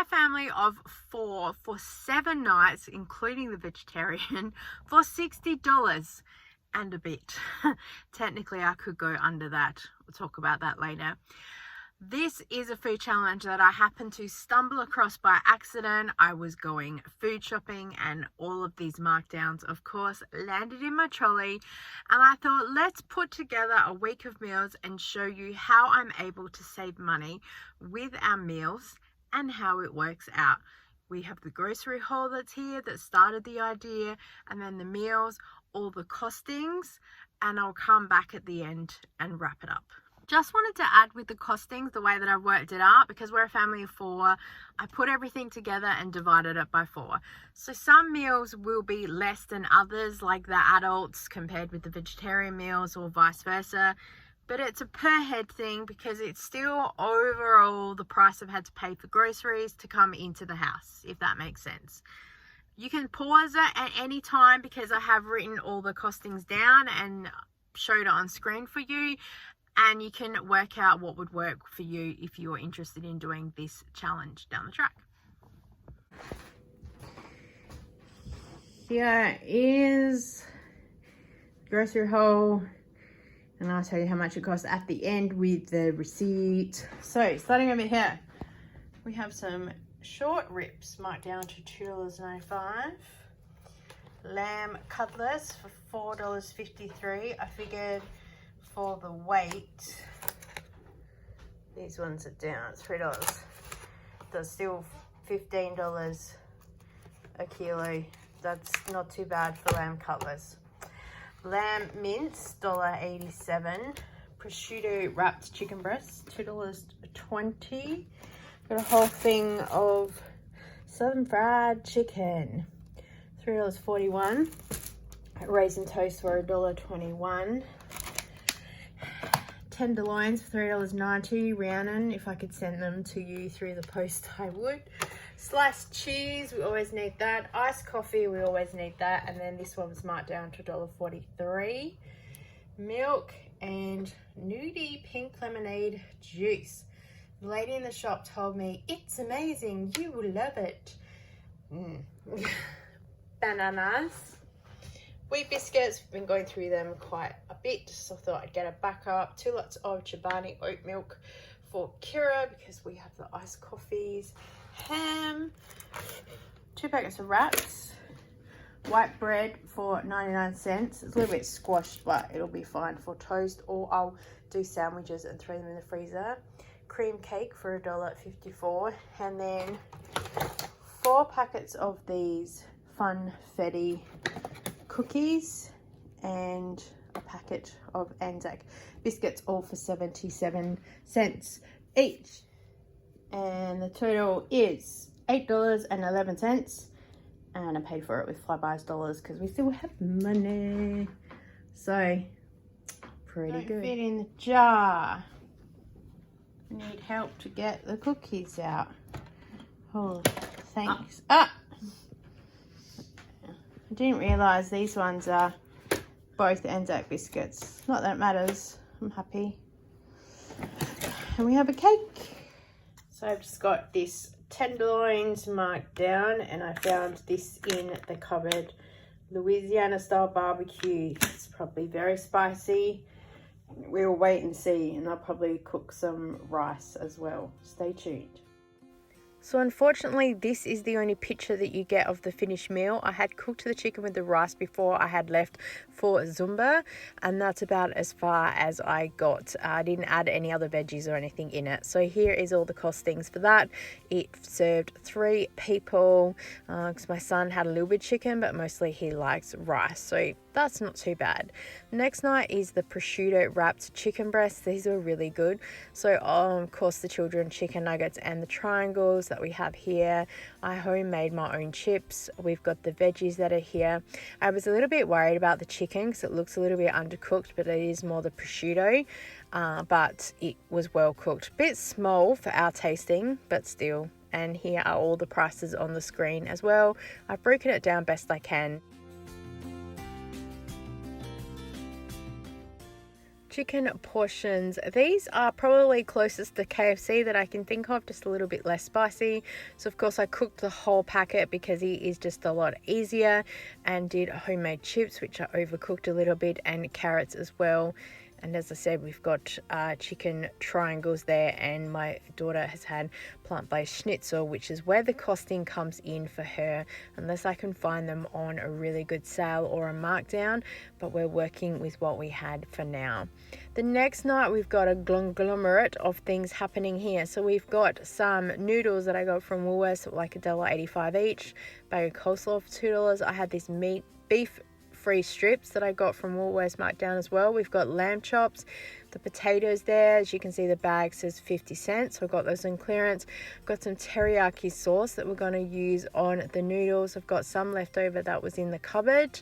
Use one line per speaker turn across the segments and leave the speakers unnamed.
family of 4 for 7 nights, including the vegetarian, for $60 and a bit. Technically, I could go under that. We'll talk about that later. This is a food challenge that I happened to stumble across by accident. I was going food shopping and all of these markdowns, of course, landed in my trolley. And I thought, let's put together a week of meals and show you how I'm able to save money with our meals and how it works out. We have the grocery haul that's here that started the idea, and then the meals, all the costings, and I'll come back at the end and wrap it up. Just wanted to add with the costings, the way that I've worked it out, because we're a family of 4, I put everything together and divided it by 4. So some meals will be less than others, like the adults compared with the vegetarian meals, or vice versa. But it's a per head thing, because it's still overall the price I've had to pay for groceries to come into the house, if that makes sense. You can pause it at any time, because I have written all the costings down and showed it on screen for you. And you can work out what would work for you if you're interested in doing this challenge down the track. Here is grocery haul, and I'll tell you how much it costs at the end with the receipt. So starting over here, we have some short ribs marked down to $2.95. Lamb cutlets for $4.53. I figured for the weight, these ones are down at $3. That's still $15 a kilo. That's not too bad for lamb cutlets. Lamb mince, $1.87. Prosciutto wrapped chicken breasts, $2.20. Got a whole thing of southern fried chicken, $3.41. Raisin toast for $1.21. Tenderloins for $3.90. Rhiannon, if I could send them to you through the post, I would. Sliced cheese, we always need that. Iced coffee, we always need that. And then this one was marked down to $1.43. Milk and nudie pink lemonade juice. The lady in the shop told me, it's amazing, you will love it. Bananas. Wheat biscuits, we've been going through them quite a bit, so I thought I'd get a backup. 2 lots of Chobani oat milk for Kira, because we have the iced coffees. Ham, 2 packets of wraps. White bread for 99 cents. It's a little bit squashed, but it'll be fine for toast, or I'll do sandwiches and throw them in the freezer. Cream cake for $1.54. And then 4 packets of these funfetti cookies and a packet of Anzac biscuits, all for 77 cents each. And the total is $8.11. And I paid for it with Flybuys dollars, because we still have money. So, pretty good. Fit in the jar. I need help to get the cookies out. Oh, thanks. I didn't realise these ones are both Anzac biscuits. Not that it matters. I'm happy. And we have a cake. So I've just got this tenderloins marked down, and I found this in the cupboard. Louisiana style barbecue. It's probably very spicy. We'll wait and see, and I'll probably cook some rice as well. Stay tuned. So unfortunately, this is the only picture that you get of the finished meal. I had cooked the chicken with the rice before I had left for Zumba, and that's about as far as I got. I didn't add any other veggies or anything in it. So here is all the costings for that. It served 3 people, because my son had a little bit of chicken, but mostly he likes rice. So that's not too bad. Next night is the prosciutto wrapped chicken breasts. These are really good. So of course the children chicken nuggets and the triangles that we have here. I homemade my own chips. We've got the veggies that are here. I was a little bit worried about the chicken because it looks a little bit undercooked, but it is more the prosciutto. But it was well cooked. Bit small for our tasting, but still. And here are all the prices on the screen as well. I've broken it down best I can. chicken portions. These are probably closest to KFC that I can think of, just a little bit less spicy. So of course I cooked the whole packet because it is just a lot easier, and did homemade chips, which I overcooked a little bit, and carrots as well. And as I said, we've got chicken triangles there, and my daughter has had plant-based schnitzel, which is where the costing comes in for her, unless I can find them on a really good sale or a markdown, but we're working with what we had for now. The next night we've got a conglomerate of things happening here. So we've got some noodles that I got from Woolworths, like $1.85 each, bag of coleslaw for $2. I had this beef free strips that I got from Woolworths markdown as well. We've got lamb chops, the potatoes there, as you can see the bag says 50 cents, so I got those on clearance. Got some teriyaki sauce that we're going to use on the noodles. I've got some left over that was in the cupboard,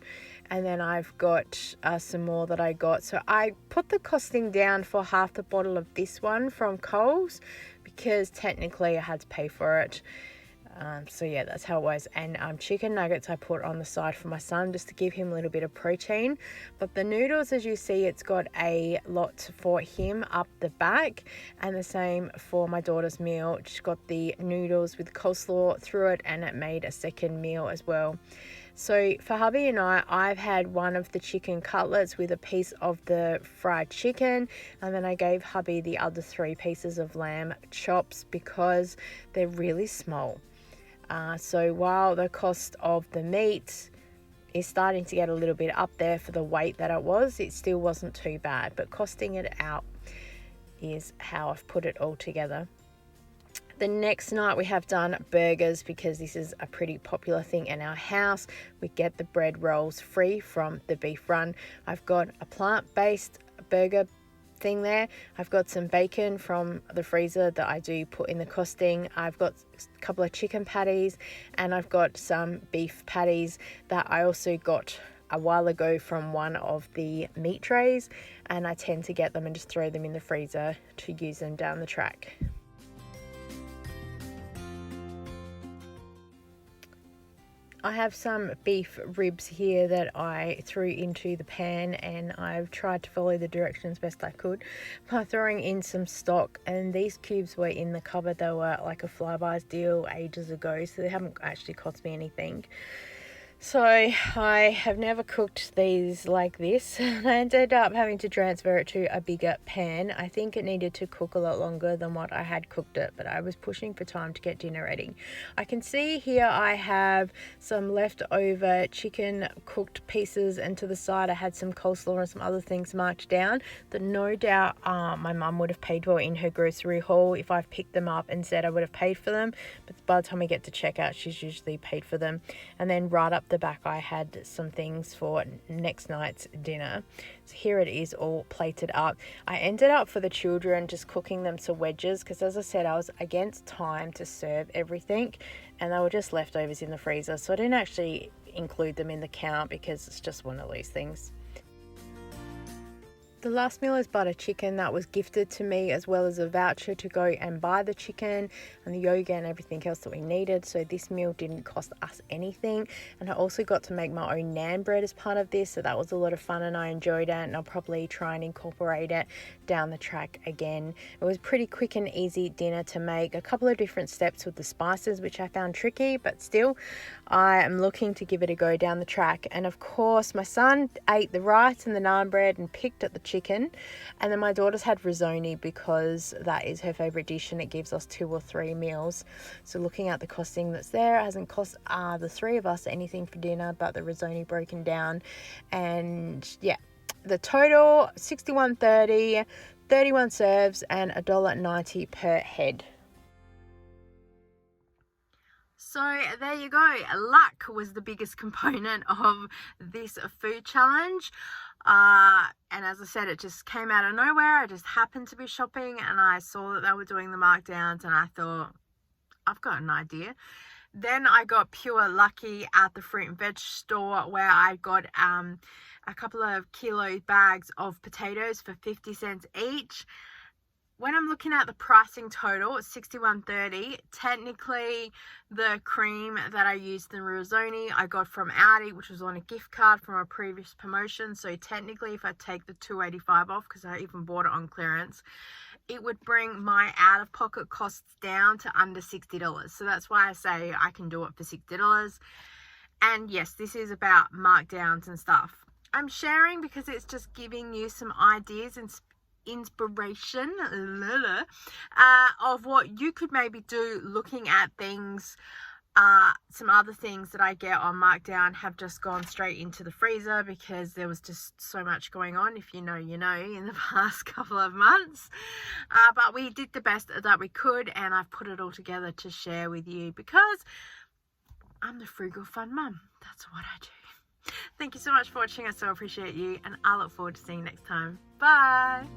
and then I've got some more that I got. So I put the costing down for half the bottle of this one from Coles, because technically I had to pay for it. So yeah, that's how it was. And chicken nuggets I put on the side for my son, just to give him a little bit of protein. But the noodles, as you see, it's got a lot for him up the back, and the same for my daughter's meal. She's got the noodles with coleslaw through it, and it made a second meal as well. So for hubby and I've had one of the chicken cutlets with a piece of the fried chicken, and then I gave hubby the other 3 pieces of lamb chops because they're really small. So while the cost of the meat is starting to get a little bit up there for the weight that it was, it still wasn't too bad, but costing it out is how I've put it all together. The next night we have done burgers, because this is a pretty popular thing in our house. We get the bread rolls free from the beef run. I've got a plant-based burger thing there. I've got some bacon from the freezer that I do put in the costing. I've got a couple of chicken patties, and I've got some beef patties that I also got a while ago from one of the meat trays, and I tend to get them and just throw them in the freezer to use them down the track. I have some beef ribs here that I threw into the pan, and I've tried to follow the directions best I could by throwing in some stock. And these cubes were in the cupboard. They were like a Flybuys deal ages ago, so they haven't actually cost me anything. So I have never cooked these like this. I ended up having to transfer it to a bigger pan. I think it needed to cook a lot longer than what I had cooked it, but I was pushing for time to get dinner ready. I can see here I have some leftover chicken cooked pieces, and to the side I had some coleslaw and some other things marked down that no doubt my mum would have paid for in her grocery haul if I've picked them up and said I would have paid for them. But by the time we get to checkout, she's usually paid for them. And then right up the back I had some things for next night's dinner. So here it is all plated up. I ended up for the children just cooking them to wedges, because as I said, I was against time to serve everything, and they were just leftovers in the freezer, so I didn't actually include them in the count because it's just one of these things. The last meal is butter chicken that was gifted to me, as well as a voucher to go and buy the chicken and the yogurt and everything else that we needed. So this meal didn't cost us anything. And I also got to make my own naan bread as part of this. So that was a lot of fun and I enjoyed it. And I'll probably try and incorporate it down the track again. It was pretty quick and easy dinner to make. A couple of different steps with the spices, which I found tricky, but still I am looking to give it a go down the track. And of course my son ate the rice and the naan bread and picked at the chicken, and then my daughter's had risotto because that is her favorite dish and it gives us 2 or 3 meals. So looking at the costing that's there, it hasn't cost the 3 of us anything for dinner, but the risotto broken down. And yeah, the total $61.30, 31 serves and $1.90 per head. So there you go. Luck was the biggest component of this food challenge. And as I said, it just came out of nowhere. I just happened to be shopping and I saw that they were doing the markdowns and I thought, I've got an idea. Then I got pure lucky at the fruit and veg store where I got a couple of kilo bags of potatoes for 50 cents each. when I'm looking at the pricing total, it's $61.30. Technically, the cream that I used in Rizzoni, I got from Aldi, which was on a gift card from a previous promotion. So technically, if I take the $2.85 off, because I even bought it on clearance, it would bring my out-of-pocket costs down to under $60. So that's why I say I can do it for $60. And yes, this is about markdowns and stuff. I'm sharing because it's just giving you some ideas and inspiration of what you could maybe do looking at things. Some other things that I get on markdown have just gone straight into the freezer because there was just so much going on, if you know, you know, in the past couple of months. But we did the best that we could, and I've put it all together to share with you because I'm the frugal fun mum. That's what I do. Thank you so much for watching. I so appreciate you, and I look forward to seeing you next time. Bye.